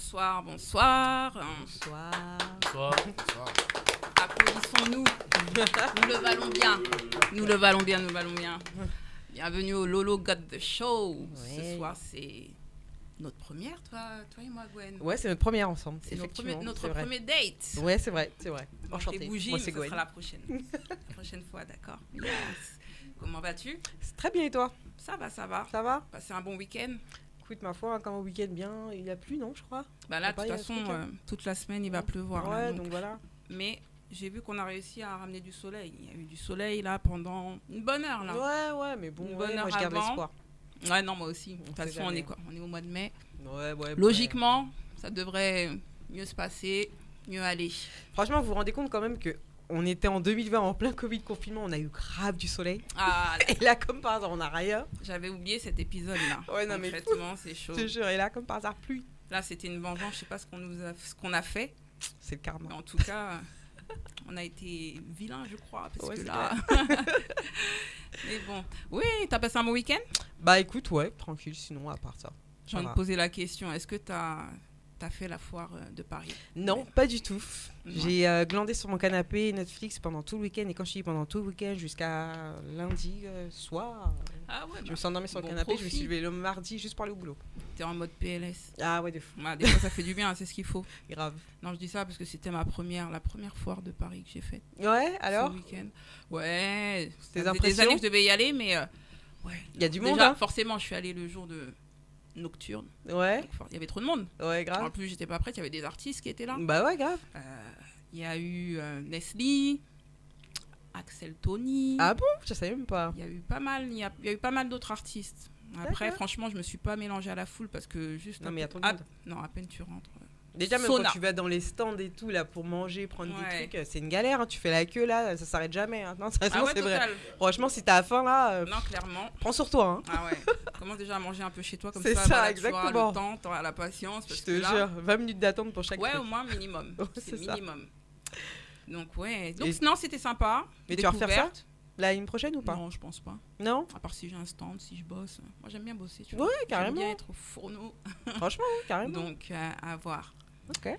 Bonsoir, bonsoir. Bonsoir. Bonsoir. Bonsoir. Applaudissons-nous. Nous le valons bien. Nous le valons bien, nous le valons bien. Bienvenue au Lolo Got the Show. Ouais. Ce soir, c'est notre première, toi et moi, Gwen. Ouais, c'est notre première ensemble. C'est notre premier date. Ouais, c'est vrai. Enchanté. Les bougies, moi, mais c'est ce Gwen. sera la prochaine. La prochaine fois, d'accord. Yes. Comment vas-tu? C'est très bien et toi? Ça va, ça va. Ça va? Passé un bon week-end? Écoute, ma foi, comme au week-end bien, il a plu, non, je crois? Bah là, de toute façon, toute la semaine, il va pleuvoir. Ouais, là, donc voilà. Mais j'ai vu qu'on a réussi à ramener du soleil. Il y a eu du soleil là pendant une bonne heure là. Ouais, mais bon, Une bonne heure moi je garde avant. l'espoir. Ouais, non, moi aussi. De toute façon, on est quoi? On est au mois de mai. Ouais. Logiquement, ça devrait mieux se passer, mieux aller. Franchement, vous vous rendez compte quand même que on était en 2020 en plein Covid confinement, on a eu grave du soleil. Ah, là, Et là, comme par hasard, on n'a rien. j'avais oublié cet épisode là. Ouais, non, mais concrètement, c'est chaud. Je te jure, et là, comme par hasard, pluie. Là, c'était une vengeance. Je sais pas ce qu'on a fait. C'est le karma. Mais en tout cas, on a été vilains, je crois. Parce Ouais, que c'est là. Mais bon. Oui, t'as passé un bon week-end? Bah écoute, ouais, tranquille, sinon, à part ça. Je viens de poser la question. Est-ce que t'as fait la foire de Paris? Non, pas du tout. Ouais. J'ai glandé sur mon canapé Netflix pendant tout le week-end. Et quand je dis pendant tout le week-end, jusqu'à lundi soir, Ah ouais, je me suis endormie sur le bon canapé. Je me suis profit. levée le mardi juste pour aller au boulot. T'es en mode PLS. Ah ouais, de fou. Ouais, des fois, ça fait du bien, c'est ce qu'il faut. Grave. Non, je dis ça parce que c'était la première foire de Paris que j'ai faite. Ouais, alors Ce week-end. Ouais. Tes Ça faisait des impressions années que je devais y aller, mais ouais. Il y a du monde, Déjà, hein. forcément, je suis allée le jour de nocturne. Ouais, Donc, il y avait trop de monde. ouais, En grave. plus, j'étais pas prête. Il y avait des artistes qui étaient là. Bah ouais, grave. Il y a eu Nestlé, Axel Tony. Ah bon? Je savais même pas. Il y a eu pas mal. Il y a eu pas mal d'autres artistes. Après, D'accord. franchement, je me suis pas mélangée à la foule parce que juste. Non, mais il y a trop de à, monde. non, à peine tu rentres. Déjà, même Sauna. quand tu vas dans les stands et tout, là, pour manger, prendre Ouais. des trucs, c'est une galère. Hein. Tu fais la queue, là, ça s'arrête jamais. Hein. Non, sérieusement, Ah ouais, c'est vrai. total. Franchement, si t'as faim, là, Non, clairement. prends sur toi. Hein. Ah ouais. Commence déjà à manger un peu chez toi comme C'est ça. ça, voilà, exactement. Tu auras le temps, tu auras la patience. Parce Je te que là, jure, 20 minutes d'attente pour chaque ouais, truc. au moins minimum. Ouais, C'est c'est ça. minimum. Donc ouais. Donc Et- non, c'était sympa. Mais tu vas refaire ça Découverte. L'année prochaine ou pas? Non, je pense pas. Non. À part si j'ai un stand, si je bosse. Moi, j'aime bien bosser. Tu vois. Ouais, J'aime carrément. bien être au fourneau. Franchement, oui, carrément. Donc à voir. Ok. Ouais,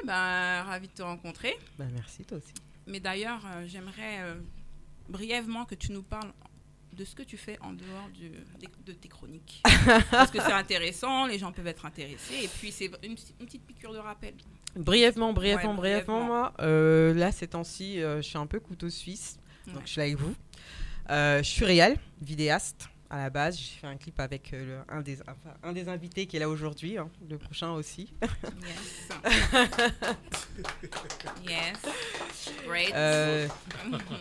ben ravi de te rencontrer. Bah merci, toi aussi. Mais d'ailleurs, j'aimerais brièvement que tu nous parles de ce que tu fais en dehors de tes chroniques. Parce que c'est intéressant, les gens peuvent être intéressés. Et puis, c'est une petite piqûre de rappel. Brièvement, brièvement. moi, là, ces temps-ci, je suis un peu couteau suisse. Donc, Ouais. je suis là avec vous. Je suis réal, vidéaste à la base. J'ai fait un clip avec un des invités qui est là aujourd'hui, hein, le prochain aussi. Yes. Great.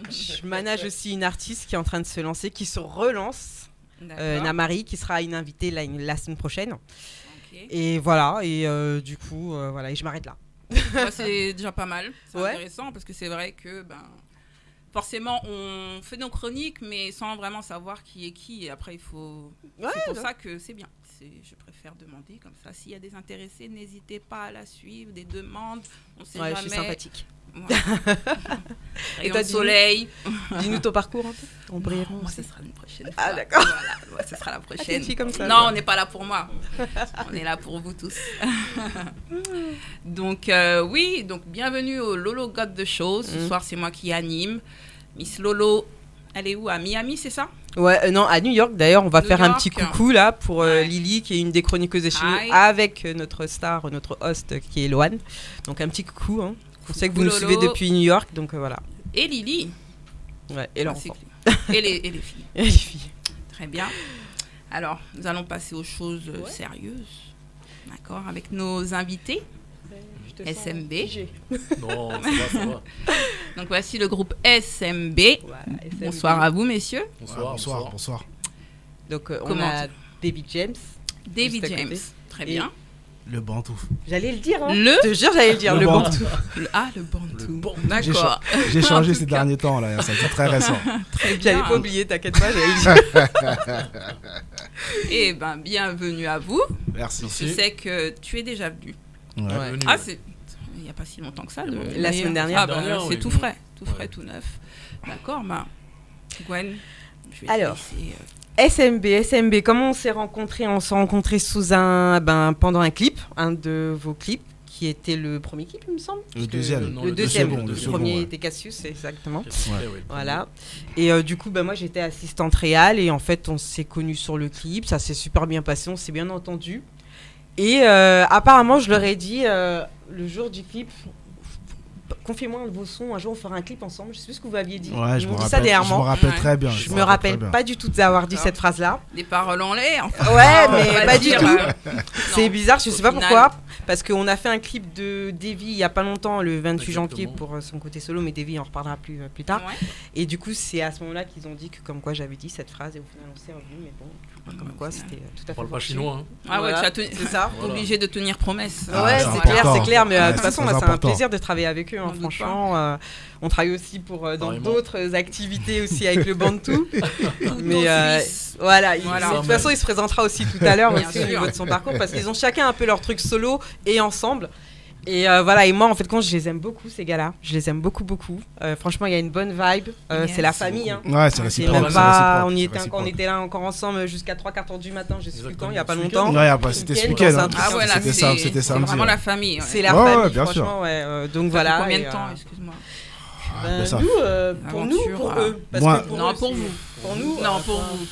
Je manage aussi une artiste qui est en train de se lancer, qui se relance, D'accord. Namari, qui sera une invitée la semaine prochaine. Ok. Et voilà, et du coup, voilà, et je m'arrête là. Bah, c'est déjà pas mal. C'est Ouais. intéressant parce que c'est vrai que forcément, on fait nos chroniques, mais sans vraiment savoir qui est qui. Et après, il faut. Ouais, c'est pour non. ça que c'est bien. Je préfère demander comme ça. S'il y a des intéressés, n'hésitez pas à la suivre. Des demandes, on sait Ouais, je jamais. suis sympathique. Voilà. Rayon toi, de dis-nous. soleil. Dis-nous ton parcours un peu, en brièvement. Moi, ce sera une prochaine fois. Ah, d'accord. Voilà, ouais, ce sera la prochaine. fille comme ça, Non, toi. on n'est pas là pour moi. On est là pour vous tous. Donc, oui, donc bienvenue au Lolo Got the Show. Ce soir, c'est moi qui anime. Miss Lolo, elle est où? À Miami, c'est ça? Ouais, non, à New York d'ailleurs, on va New faire un York. petit coucou là pour Ouais. Lily qui est une des chroniqueuses de chez nous Hi. avec notre star, notre host qui est Loane. Donc un petit coucou, hein. On sait que vous nous Lolo. suivez depuis New York, donc voilà. Et Lily. Ouais, et leur C'est enfant. clair. Et les filles. Et les filles. Très bien. Alors, nous allons passer aux choses sérieuses. D'accord? Avec nos invités. SMB. Non, ça va. Donc, voici le groupe SMB. Bonsoir à vous, messieurs. Bonsoir. Donc on Comment a David James. David Juste à James. côté. Très Et- bien. Le bantou. J'allais le dire, hein. Le- Je te jure, j'allais le dire, le Bantou. Bantou. Le Bantou. Bantou. D'accord. J'ai changé En ces tout cas. derniers temps, là. Ça, c'est très récent. Très bien. J'allais pas oublier, t'inquiète pas, j'allais le dire. Eh ben, bienvenue à vous. Merci. Je sais que tu es déjà venu. Ouais. Ah, c'est. Il n'y a pas si longtemps que ça. La semaine dernière. Ah, bah, Dernière, c'est oui. tout frais, tout frais, Ouais. tout neuf. D'accord, bah. Gwen, Je vais Alors. laisser, SMB, comment on s'est rencontrés? On s'est rencontrés pendant un clip, un de vos clips, qui était le premier clip, il me semble. Le deuxième. Le deuxième. second, Le second, premier ouais. était Cassius, exactement. Ouais. Voilà. Et du coup, moi, j'étais assistante réal et en fait, on s'est connus sur le clip. Ça s'est super bien passé, on s'est bien entendu. Et apparemment, je leur ai dit le jour du clip, confiez-moi un de vos sons, un jour on fera un clip ensemble. Je sais plus ce que vous aviez dit. Ouais, je Ils me m'ont dit ça rappelle, dernièrement. très bien. Je me rappelle pas du tout d'avoir dit cette phrase-là. des paroles en l'air. Enfin, Ouais, on va mais pas du dire, tout. non, C'est bizarre, je au sais pas final. pourquoi. Parce qu'on a fait un clip de Davy il y a pas longtemps, le 28 janvier, Exactement. pour son côté solo, mais Davy en reparlera plus tard. Ouais. Et du coup, c'est à ce moment-là qu'ils ont dit que comme quoi j'avais dit cette phrase et au final on s'est revu, mais bon, comme quoi c'était tout à On fait. parle pas gentil. chinois. Hein. Ah ouais, Voilà, tu as tenu- c'est ça. Voilà. obligé de tenir promesse. Ah, Ouais, c'est c'est important. clair, mais de Ouais, toute façon, c'est moi, très c'est un important. plaisir de travailler avec eux, hein, On doute franchement. On travaille aussi dans Pareillement. d'autres activités aussi avec le Bantou. Couteau Mais suisse. voilà, Voilà. de toute façon, il se présentera aussi tout à l'heure Bien aussi au sûr. niveau de son parcours parce qu'ils ont chacun un peu leur truc solo et ensemble. Et voilà, et moi en fait, quand je les aime beaucoup ces gars-là, je les aime beaucoup. Franchement, il y a une bonne vibe. Yes. C'est la famille. Hein. Ouais, c'est C'est réciproque. même c'est pas, réciproque, on était là encore ensemble jusqu'à 3-4 heures du matin, je sais plus quand, il y a pas Exactement. longtemps. Ouais, c'était ce Week-end, week-end. dans un hein. truc Ah ouais, là, C'était c'est c'était c'est samedi. vraiment ouais. la famille. Ouais. C'est la Ouais, famille, ouais, bien sûr. franchement, ouais. Donc Ça fait voilà. combien et, de temps, excuse-moi ben, ça- nous, pour nous, L'aventure, pour ah. eux. Parce Moi- que pour Non, eux, pour c'est- vous. Pour nous, Non, pour vous.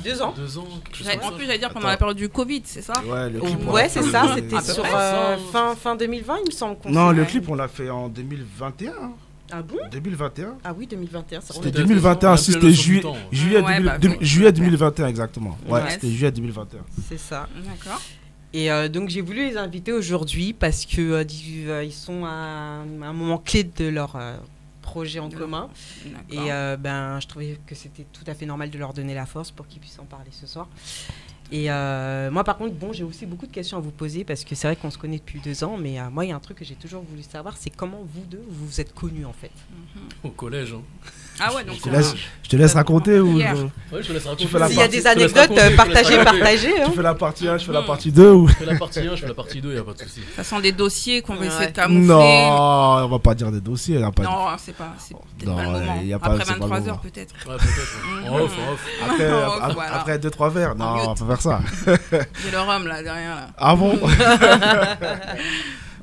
2 ans. 2 ans. quelque chose En comme ça. plus, j'allais dire pendant Attends. la période du Covid, c'est ça Ouais, le clip, on Ouais, l'a c'est fait ça, en- c'était à peu sur près. fin 2020, il me semble. qu'on Non, s'est- le clip, on l'a fait en 2021. hein. Ah bon 2021. Ah oui, 2021, ça C'était remonte. 2021, si Appelez le c'était son du temps. juillet, Ouais, bah, oui. juillet 2021, exactement. Ouais, Ouais. c'était juillet 2021. C'est ça. D'accord. Et donc j'ai voulu les inviter aujourd'hui parce que ils sont à un moment clé de leur projet en commun. Et D'accord. je trouvais que c'était tout à fait normal de leur donner la force pour qu'ils puissent en parler ce soir. Et moi par contre, j'ai aussi beaucoup de questions à vous poser parce que c'est vrai qu'on se connaît depuis 2 ans, mais moi il y a un truc que j'ai toujours voulu savoir, c'est comment vous deux vous vous êtes connus en fait. Au collège. Hein. Ah ouais, donc Je te laisse raconter ou Hier. Ouais, je te laisse raconter. fais la S'il y a partie- des je te laisse anecdotes, raconter, je te laisse partagez. raconter. Hein. tu fais la partie 1, je fais la partie 2 ou Je fais la partie 1, je fais la partie 2, y a pas de souci. ça sent des dossiers qu'on va essayer de Ouais. camoufler. Non, on va pas dire des dossiers, il y a pas de- Non, c'est peut-être Non, pas le moment. y a pas- Après c'est pas le 23 moment. heures peut-être. Ouais, peut-être. En off, en off. Après, Oh, voilà. après 2-3 verres, non, mute. on va pas faire ça. J'ai le rhum là derrière là. Ah bon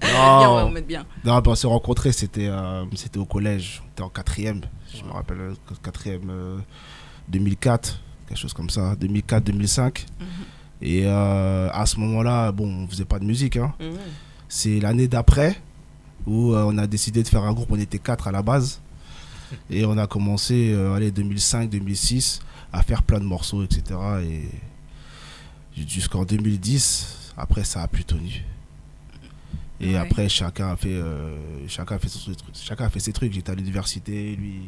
Bien, on va Non, mettre bien. non, on s'est rencontrés, c'était au collège, on était en 4e, je me rappelle, 4e 2004, quelque chose comme ça, 2004-2005. Et à ce moment-là, on faisait pas de musique, hein. C'est l'année d'après où on a décidé de faire un groupe, on était 4 à la base. Et on a commencé, 2005-2006, à faire plein de morceaux, etc. Et jusqu'en 2010, après ça a plus tenu. Et Ouais. après, chacun a fait ses trucs. J'étais à l'université, lui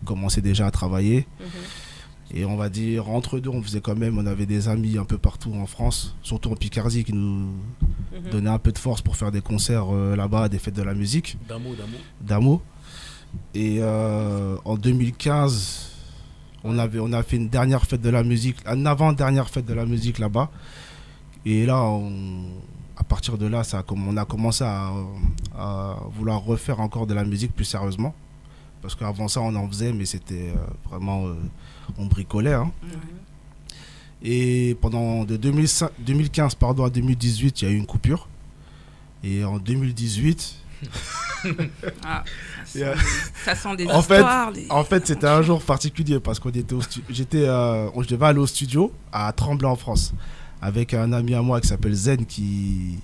il commençait déjà à travailler. Et on va dire, entre deux, on avait des amis un peu partout en France, surtout en Picardie, qui nous donnaient un peu de force pour faire des concerts là-bas, des fêtes de la musique, d'Amo. Et en 2015, on a fait une dernière fête de la musique, une avant-dernière fête de la musique là-bas. Et là, à partir de là, on a commencé à vouloir refaire encore de la musique plus sérieusement. Parce qu'avant ça, on en faisait, mais c'était vraiment... on bricolait. Hein. Et pendant de 2015 à 2018, il y a eu une coupure. Et en 2018... Ah, Yeah. ça sent des En fait- histoires. En fait, c'était un jour particulier parce qu'on était je devais aller au studio à Tremblay en France avec un ami à moi qui s'appelle Zen qui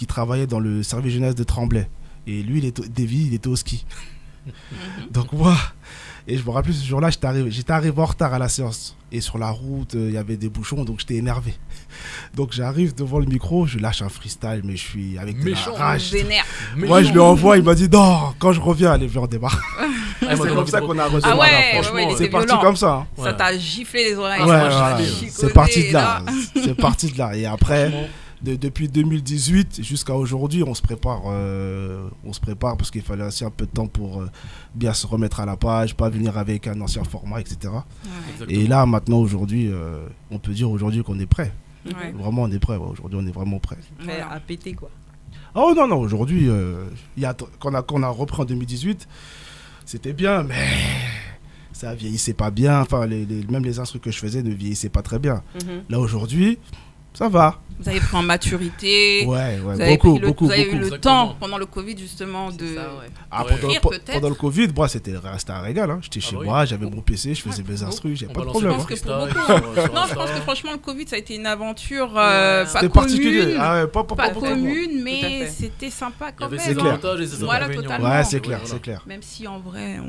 travaillait dans le service jeunesse de Tremblay. Et lui, Davy, il était au ski. Donc moi, et je me rappelle ce jour-là, j'étais arrivé en retard à la séance. Et sur la route, il y avait des bouchons, donc j'étais énervé. Donc j'arrive devant le micro, je lâche un freestyle, mais je suis avec de la Méchant. rage. Vénère. Moi, je lui envoie, il m'a dit non, quand je reviens, allez, viens, on démarre. C'est C'est comme ça qu'on a reçu. Ah Voilà, ouais, franchement, ouais, il c'est était parti violent. comme ça. hein. Ça t'a giflé les oreilles. Ouais, ça m'a voilà. chicoté, C'est parti de là. là. C'est parti de là. Et après, depuis 2018 jusqu'à aujourd'hui, on se prépare parce qu'il fallait aussi un peu de temps pour bien se remettre à la page, pas venir avec un ancien format, etc. Ouais. Et là, maintenant, aujourd'hui, on peut dire aujourd'hui qu'on est prêt. Ouais. Vraiment, on est prêt. Ouais. Aujourd'hui, on est vraiment prêt. Prêt à péter quoi. Oh non, non, aujourd'hui, quand on a repris en 2018, c'était bien, mais ça vieillissait pas bien. Enfin, même les instruments que je faisais ne vieillissaient pas très bien. Mhm. Là, aujourd'hui, ça va. Vous avez pris en maturité. Ouais, Vous avez beaucoup, pris beaucoup, vous avez eu beaucoup. le Exactement. temps pendant le Covid justement de. C'est ça, ouais. Ah, Ouais. Écrire, peut-être. pendant le Covid, moi, c'était un régal. Hein. J'étais chez oui. moi, j'avais mon PC, je faisais Ouais, mes instruments, On j'avais pas de balançait problème. pense Hein. que pour freestyle beaucoup, sur Non, je pense Insta. que franchement, le Covid, ça a été une aventure Ouais. pas C'était particulier. commune. Ah ouais, pas Pas pour moi. commune, Tout à mais fait. c'était sympa Il y quand avait même. ses C'est clair. avantages et ses Voilà, inconvénients. totalement. Ouais, c'est Ouais, clair, voilà. c'est clair. Même si en vrai,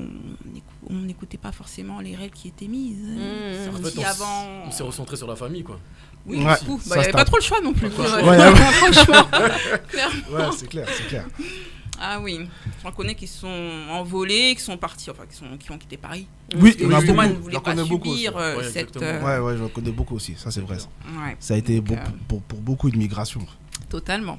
on n'écoutait pas forcément les règles qui étaient mises. Mmh. En Sorties fait, avant. On s'est recentré sur la famille, quoi. Oui, Ouais, du coup, ça, il n'y avait c'est pas un- trop le choix non plus. quoi. Ouais, ouais. Franchement. Ouais, c'est clair, c'est clair. Ah oui, j'en connais qui sont envolés, qui sont partis, enfin qui ont quitté Paris. Oui, Et il y en a justement, beaucoup. ils ne voulaient J'en pas connais beaucoup subir aussi. Ouais, cette. exactement. Ouais, ouais, j'en connais beaucoup aussi. Ça, c'est vrai. Ouais, Ça a été Donc, pour beaucoup de migrations. totalement.